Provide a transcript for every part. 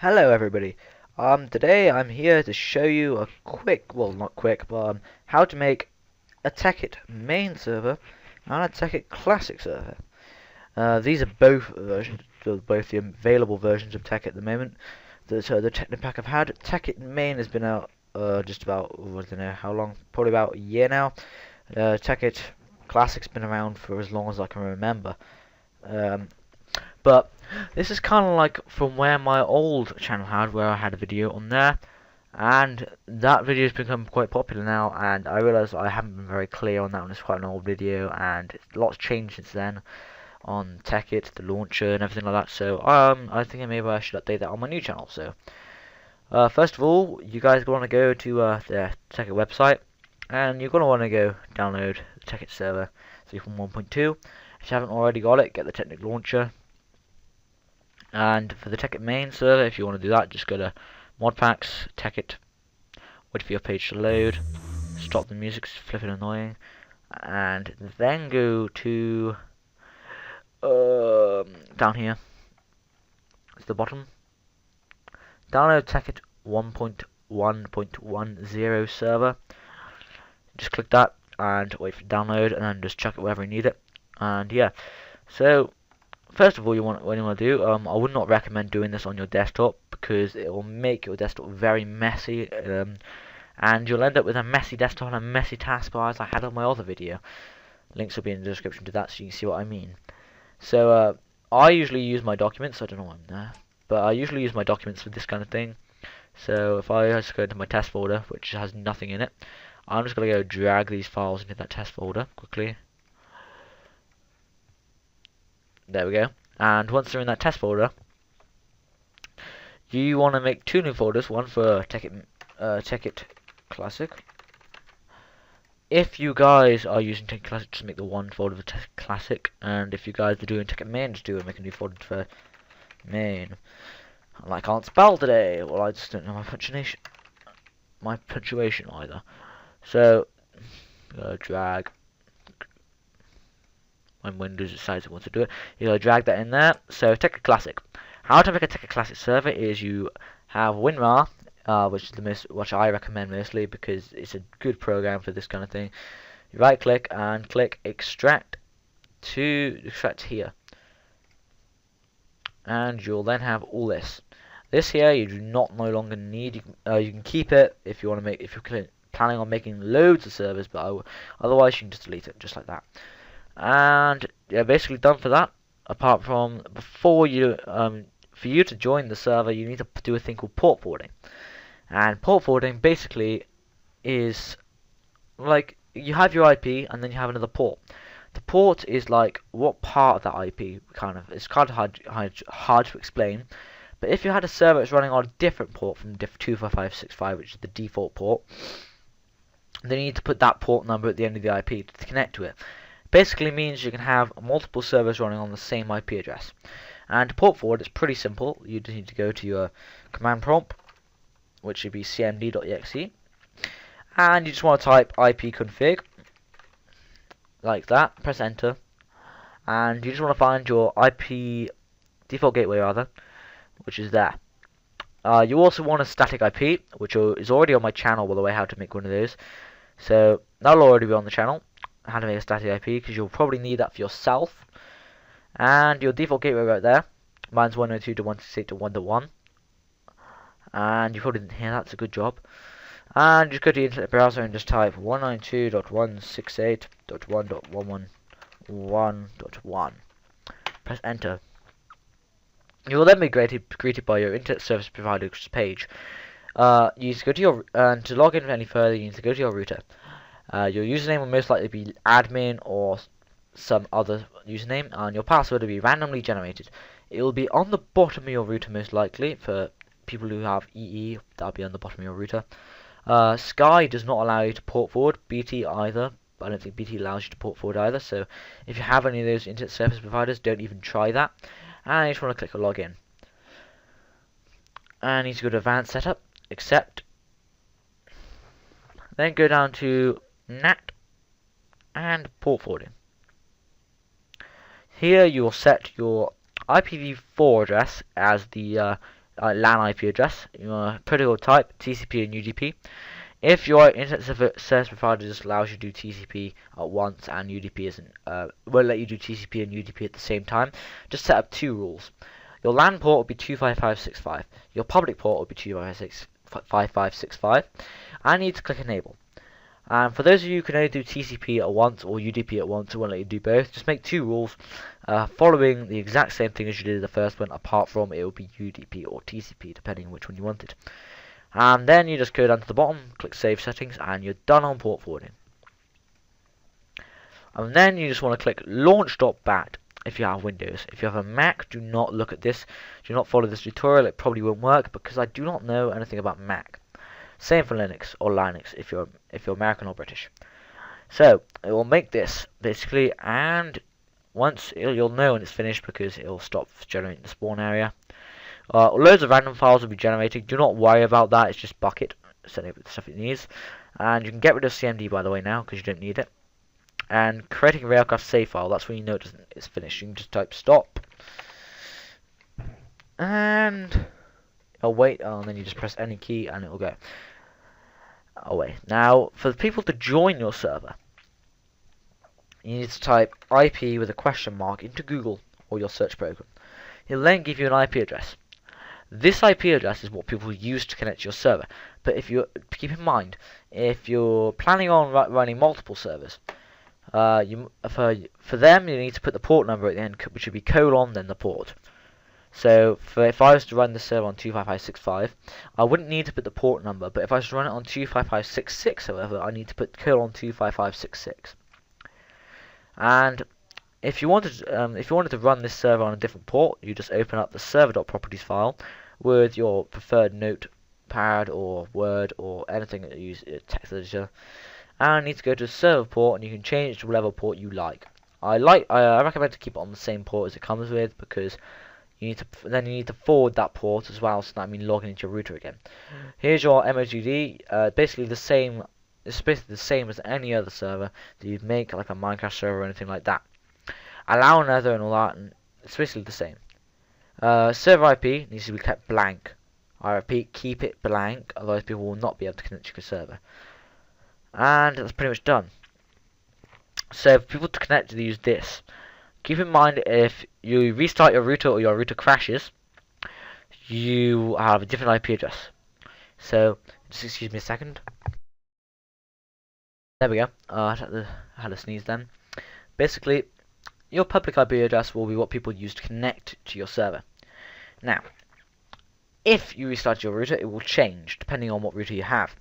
Hello everybody. Today I'm here to show you a quick, well not quick, but how to make a Tekkit main server and a Tekkit classic server. These are both versions, both the available versions of Tekkit at the moment. The Tekkit pack I've had, Tekkit main has been out just about, I don't know how long, probably about a year now. Tekkit classic's been around for as long as I can remember. But this is kind of like from where my old channel had, where I had a video on there, and that video has become quite popular now, and I realise I haven't been very clear on that one. It's quite an old video, and lots changed since then on Tekkit, the launcher, and everything like that. So I think maybe I should update that on my new channel. So first of all, you guys want to go to the Tekkit website, and you're going to want to go download the Tekkit server 3.1.2. If you haven't already got it, get the Tekkit launcher. And for the Tekkit main server, if you want to do that, just go to modpacks, Tekkit, wait for your page to load, stop the music, it's flipping annoying, and then go to down here, it's the bottom, download Tekkit 1.1.10 server, just click that and wait for download, and then just chuck it wherever you need it, and yeah, so first of all, what you want to do, I would not recommend doing this on your desktop because it will make your desktop very messy, and you'll end up with a messy desktop and a messy taskbar as I had on my other video. Links will be in the description to that so you can see what I mean. So I usually use my documents, I don't know why I'm there, but I usually use my documents for this kind of thing. So if I just go into my test folder, which has nothing in it, I'm just going to go drag these files into that test folder quickly. There we go. And once they're in that test folder, you want to make two new folders, one for Tekkit Classic. If you guys are using Tekkit Classic, just make the one folder for Tekkit Classic, and if you guys are doing Tekkit Main, just make a new folder for Main. And I can't spell today, well I just don't know my punctuation either. So drag. When Windows decides it wants to do it, you gotta drag that in there. So Tekkit Classic. How to make a Tekkit Classic server is you have WinRAR, which I recommend mostly because it's a good program for this kind of thing. You right click and click extract here, and you'll then have all this. This here you do not no longer need. You can keep it if you want to make, if you're planning on making loads of servers, but otherwise you can just delete it just like that. And yeah, basically done for that. Apart from before you, for you to join the server, you need to do a thing called port forwarding. And port forwarding basically is like you have your IP and then you have another port. The port is like what part of that IP it's kind of hard to explain. But if you had a server that's running on a different port from 25565, which is the default port, then you need to put that port number at the end of the IP to connect to it. Basically means you can have multiple servers running on the same IP address. And to port forward, it's pretty simple. You just need to go to your command prompt, which should be cmd.exe, and you just want to type ipconfig like that. Press enter, and you just want to find your IP default gateway rather, which is there. You also want a static IP, which is already on my channel, by the way, how to make one of those. So that'll already be on the channel. How to make a static IP, because you'll probably need that for yourself. And your default gateway right there, mine's 192.168.1.1, and you probably didn't hear that, it's a good job. And just go to the internet browser and just type 192.168.1.1.1.1. Press enter. You will then be greeted by your internet service provider's page. You need to go to your, to log in any further, you need to go to your router. Your username will most likely be admin or some other username, and your password will be randomly generated. It will be on the bottom of your router most likely. For people who have EE, that'll be on the bottom of your router. Sky does not allow you to port forward, BT either, but I don't think BT allows you to port forward either, so if you have any of those internet service providers, don't even try that. And you just want to click on login. And you need to go to advanced setup, accept, then go down to NAT and port forwarding. Here you will set your IPv4 address as the LAN IP address. Your protocol type TCP and UDP. If your internet service provider just allows you to do TCP at once and UDP isn't, won't let you do TCP and UDP at the same time, just set up 2 rules. Your LAN port will be 25565. Your public port will be 25565. I need to click enable. And for those of you who can only do TCP at once or UDP at once, it won't let you do both. Just make 2 rules, following the exact same thing as you did in the first one, apart from it will be UDP or TCP, depending on which one you wanted. And then you just go down to the bottom, click Save Settings, and you're done on port forwarding. And then you just want to click Launch.bat if you have Windows. If you have a Mac, do not look at this. Do not follow this tutorial. It probably won't work because I do not know anything about Mac. Same for Linux or Linux if you're American or British. So it will make this basically, and once you'll know when it's finished because it will stop generating the spawn area. Loads of random files will be generated. Do not worry about that. It's just bucket, setting up the stuff it needs. And you can get rid of CMD by the way now because you don't need it. And creating a Railcraft save file. That's when you know it's finished. You can just type stop, and I'll wait. And then you just press any key and it will go away. Now for the people to join your server, you need to type IP with a question mark into Google or your search program. It'll then give you an IP address. This IP address is what people use to connect to your server. But if you keep in mind, if you're planning on running multiple servers, for them you need to put the port number at the end, which would be colon then the port. So if I was to run the server on 25565, I wouldn't need to put the port number. But if I was to run it on 25566, however, I need to put colon 25566. And if you wanted to run this server on a different port, you just open up the server.properties file with your preferred notepad or Word or anything that you use text editor, and you need to go to the server port, and you can change it to whatever port you like. I recommend to keep it on the same port as it comes with because you need to forward that port as well, so that means logging into your router again. Here's your MOGD, basically the same. It's basically the same as any other server that you'd make, like a Minecraft server or anything like that. Allow another and all that, and it's basically the same. Server IP needs to be kept blank. I repeat, keep it blank, otherwise people will not be able to connect to your server. And that's pretty much done. So for people to connect, they use this. Keep in mind if you restart your router or your router crashes, you have a different IP address. So just excuse me a second. There we go. I had to sneeze then. Basically, your public IP address will be what people use to connect to your server. Now, if you restart your router, it will change depending on what router you have.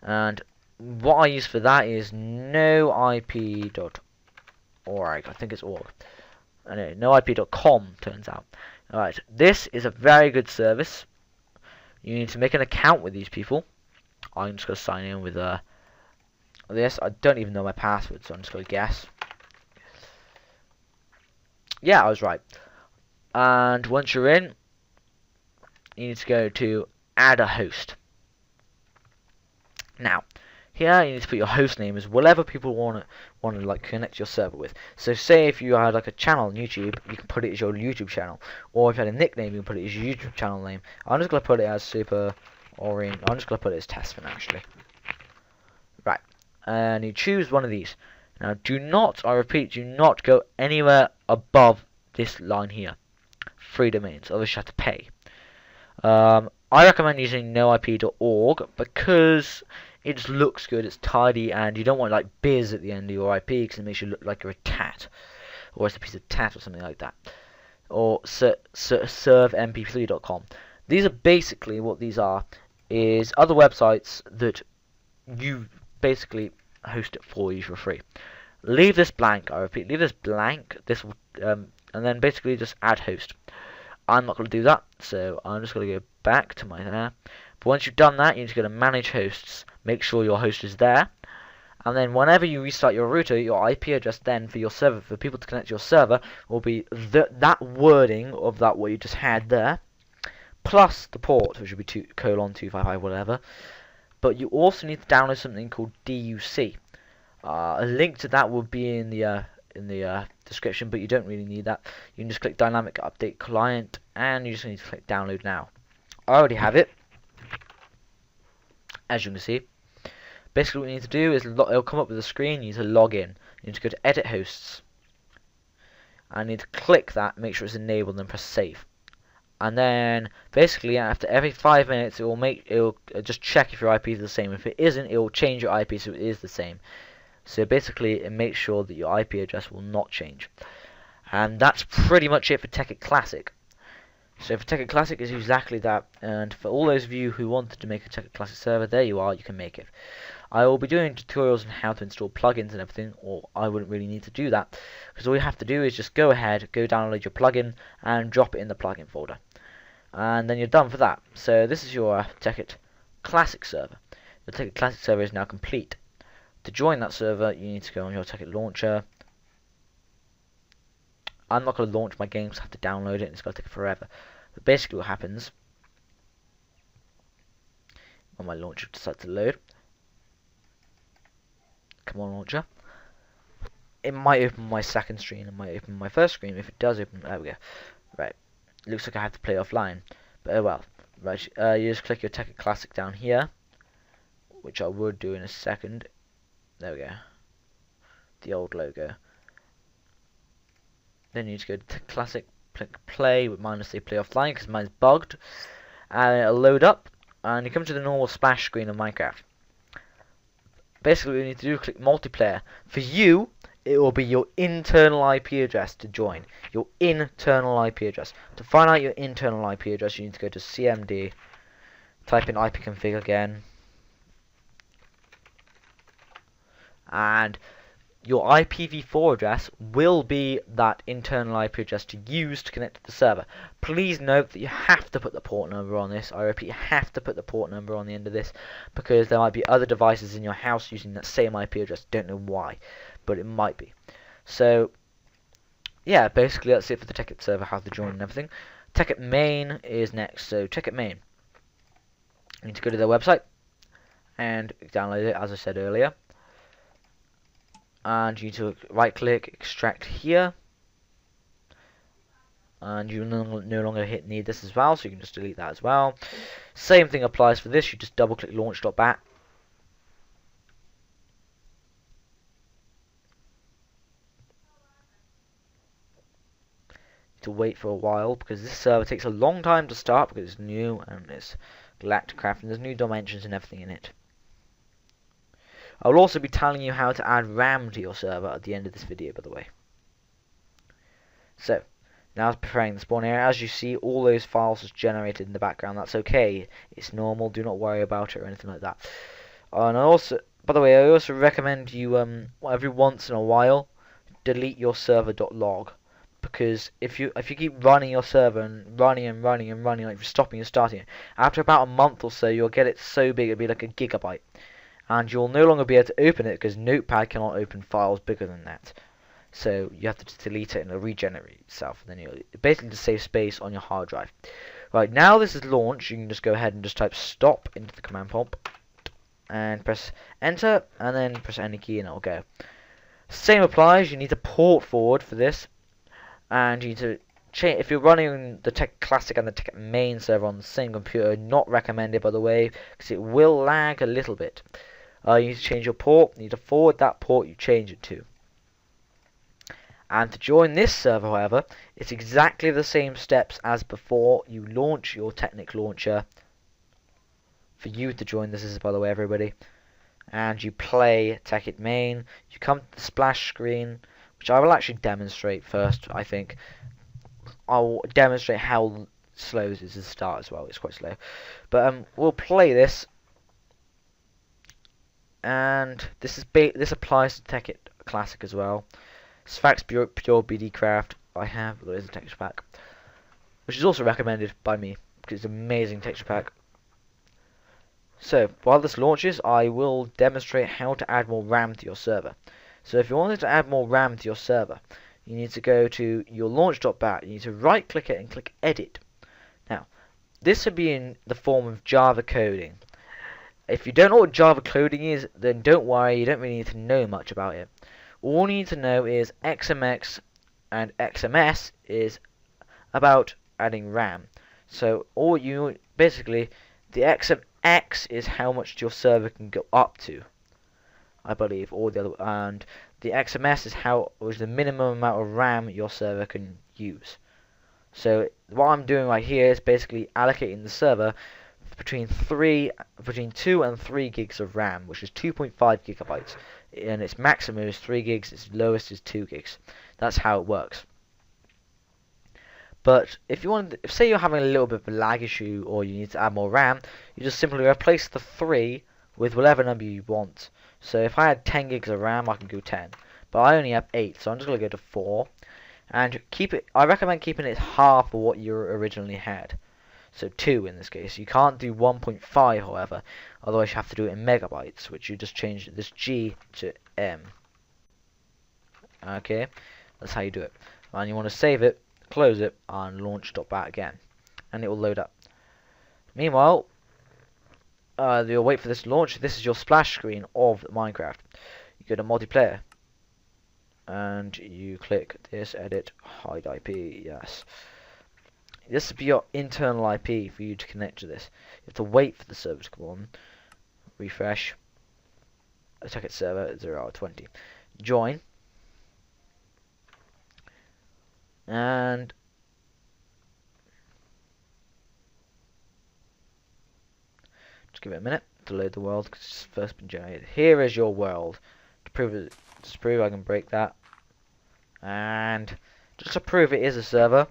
And what I use for that is noip.org. I think it's org. Anyway, noip.com turns out. Alright, this is a very good service. You need to make an account with these people. I'm just going to sign in with this. I don't even know my password, so I'm just going to guess. Yeah, I was right. And once you're in, you need to go to add a host. Now, here you need to put your host name as whatever people want to like connect your server with. So say if you had like a channel on YouTube, you can put it as your YouTube channel, or if you had a nickname, you can put it as your YouTube channel name. I'm just gonna put it as Super Orient. I'm just gonna put it as Testman actually. Right, and you choose one of these. Now, do not, I repeat, do not go anywhere above this line here. Free domains, otherwise you have to pay. I recommend using noip.org because it just looks good, it's tidy, and you don't want like biz at the end of your IP because it makes you look like you're a tat, or it's a piece of tat or something like that. Or servemp3.com. These are basically what these are, is other websites that you basically host it for you for free. Leave this blank, I repeat, leave this blank, this will, and then basically just add host. I'm not going to do that, so I'm just going to go back to my there. But once you've done that, you need to go to manage hosts, make sure your host is there, and then whenever you restart your router, your IP address then for your server, for people to connect to your server, will be that wording of that what you just had there, plus the port, which will be 2:255 whatever. But you also need to download something called DUC. A link to that will be in the description, but you don't really need that. You can just click Dynamic Update Client, and you just need to click Download Now. I already have it, as you can see. Basically what you need to do is, it'll come up with a screen, you need to log in. You need to go to edit hosts. I need to click that, make sure it's enabled, and then press save. And then basically after every 5 minutes it'll just check if your IP is the same. If it isn't, it will change your IP so it is the same. So basically it makes sure that your IP address will not change. And that's pretty much it for Tekkit Classic. So for Tekkit Classic is exactly that, and for all those of you who wanted to make a Tekkit Classic server, there you are, you can make it. I will be doing tutorials on how to install plugins and everything, or I wouldn't really need to do that, because all you have to do is just go ahead, go download your plugin, and drop it in the plugin folder. And then you're done for that. So this is your Tekkit Classic server. The Tekkit Classic server is now complete. To join that server, you need to go on your Tekkit launcher. I'm not going to launch my game, so I have to download it, and it's going to take forever. But basically what happens, when my launcher decides to load, come on launcher, it might open my second screen, it might open my first screen. If it does open, there we go. Right, looks like I have to play offline, but oh well. Right, you just click your Tekkit Classic down here, which I would do in a second. There we go, the old logo. Then you need to go to Classic, click play with minus say play offline, because mine's bugged, and it'll load up, and you come to the normal splash screen of Minecraft. Basically what you need to do is click multiplayer. For you, it will be your internal IP address to join. Your internal IP address. To find out your internal IP address, you need to go to CMD, type in ipconfig again, and your IPv4 address will be that internal IP address to use to connect to the server. Please note that you have to put the port number on this. I repeat, you have to put the port number on the end of this, because there might be other devices in your house using that same IP address. Don't know why, but it might be. So yeah, basically that's it for the Tekkit server, how to join and everything. Tekkit main is next. So Tekkit main, you need to go to their website and download it, as I said earlier. And you need to right click, extract here, and you no longer need this as well, so you can just delete that as well. Same thing applies for this. You just double click launch.bat, to wait for a while, because this server takes a long time to start because it's new and it's Galacticraft and there's new dimensions and everything in it. I will also be telling you how to add RAM to your server at the end of this video, by the way. So, now it's preparing the spawn area. As you see, all those files are generated in the background. That's okay. It's normal. Do not worry about it or anything like that. And I also, by the way, I also recommend you every once in a while delete your server.log, because if you keep running your server and running, like stopping and starting it, after about a month or so, you'll get it so big it'll be like a gigabyte. And you'll no longer be able to open it because Notepad cannot open files bigger than that. So you have to just delete it and it'll regenerate itself. And then you'll basically just save space on your hard drive. Right, now this is launched, you can just go ahead and just type stop into the command prompt and press enter, and then press any key and it'll go. Same applies. You need to port forward for this, and you need to change. If you're running the Tekkit Classic and the Tekkit main server on the same computer, not recommended by the way, because it will lag a little bit. You need to change your port. You need to forward that port you change it to. And to join this server, however, it's exactly the same steps as before. You launch your Tekkit launcher. For you to join this is, by the way, everybody. And you play Tekkit main. You come to the splash screen, which I will actually demonstrate first, I think. I'll demonstrate how slow this is to start as well. It's quite slow. But we'll play this. And this applies to Tekkit Classic as well. Sphax Pure BD Craft I have. There is a texture pack, which is also recommended by me because it's an amazing texture pack. So while this launches, I will demonstrate how to add more RAM to your server. So if you wanted to add more RAM to your server, you need to go to your launch.bat. You need to right click it and click edit. Now this would be in the form of Java coding. If you don't know what Java coding is, then don't worry, you don't really need to know much about it. All you need to know is XMX and XMS is about adding RAM. So all you basically, the XMX is how much your server can go up to, I believe, or the other, and the XMS is how was the minimum amount of RAM your server can use. So what I'm doing right here is basically allocating the server between 2 and 3 gigs of RAM, which is 2.5 gigabytes, and its maximum is 3 gigs, its lowest is 2 gigs. That's how it works. But if you want, say you're having a little bit of a lag issue, or you need to add more RAM, you just simply replace the 3 with whatever number you want. So if I had 10 gigs of RAM, I can go 10. But I only have 8, so I'm just going to go to 4. And keep it. I recommend keeping it half of what you originally had. So 2 in this case. You can't do 1.5, however. Otherwise you have to do it in megabytes, which you just change this G to M. Okay, that's how you do it. And you want to save it, close it, and launch.bat again, and it will load up. Meanwhile, you'll wait for this to launch. This is your splash screen of Minecraft. You go to multiplayer, and you click this, edit, hide IP, yes. This will be your internal IP for you to connect to this. You have to wait for the server to come on, refresh, Tekkit server 0 hour 20, join, and just give it a minute to load the world because it's first been generated. Here is your world. To prove I can break that, and just to prove it is a server,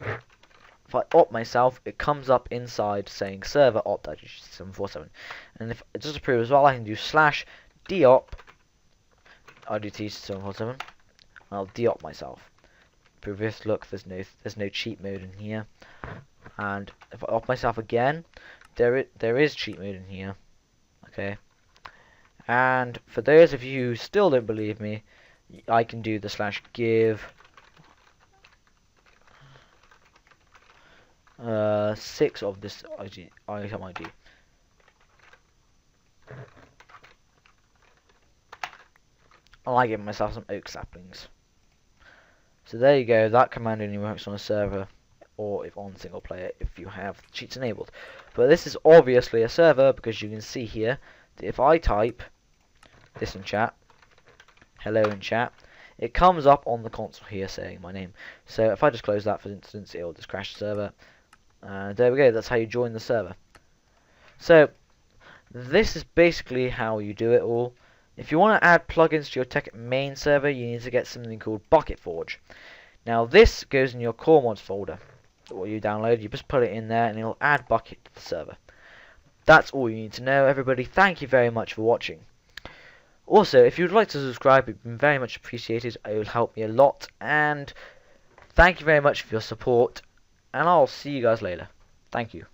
if I opt myself, it comes up inside saying server opt.747, and if just to prove as well, I can do /deop IDT747. I'll deop myself. Prove this. Look, there's no cheat mode in here, and if I opt myself again, there is cheat mode in here. Okay, and for those of you who still don't believe me, I can do the /give 6 of this item ID. I give myself some oak saplings. So there you go. That command only works on a server, or if on single player, if you have cheats enabled. But this is obviously a server, because you can see here that if I type this in chat, hello in chat, it comes up on the console here saying my name. So if I just close that, for instance, it will just crash the server. There we go. That's how you join the server. So this is basically how you do it all. If you want to add plugins to your Tekkit main server, you need to get something called Bucket Forge. Now this goes in your core mods folder. What you download, you just put it in there and it'll add Bucket to the server. That's all you need to know, everybody. Thank you very much for watching. Also, if you'd like to subscribe, it would be very much appreciated. It will help me a lot. And thank you very much for your support. And I'll see you guys later. Thank you.